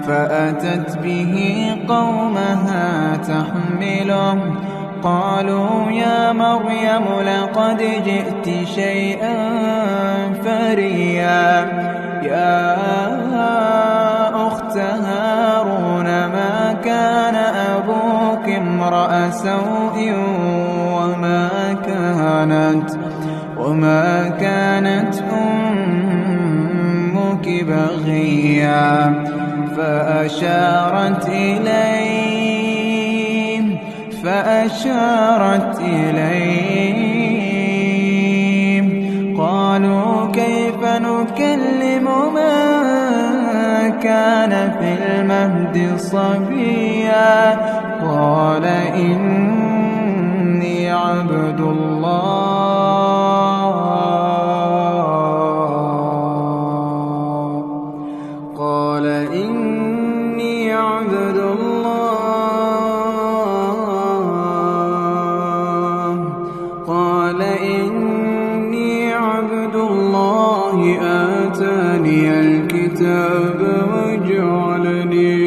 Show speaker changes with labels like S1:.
S1: فأتت به قومها تحمله قالوا يا مريم لقد جئت شيئا فريا يا أخت هارون ما كان أبوك امرأ سوء وما كانت أمك بغيا فأشارت إليه قالوا كيف نكلم من كان في المهد صبيا قال إني عبد الله آتاني الكتاب وجعلني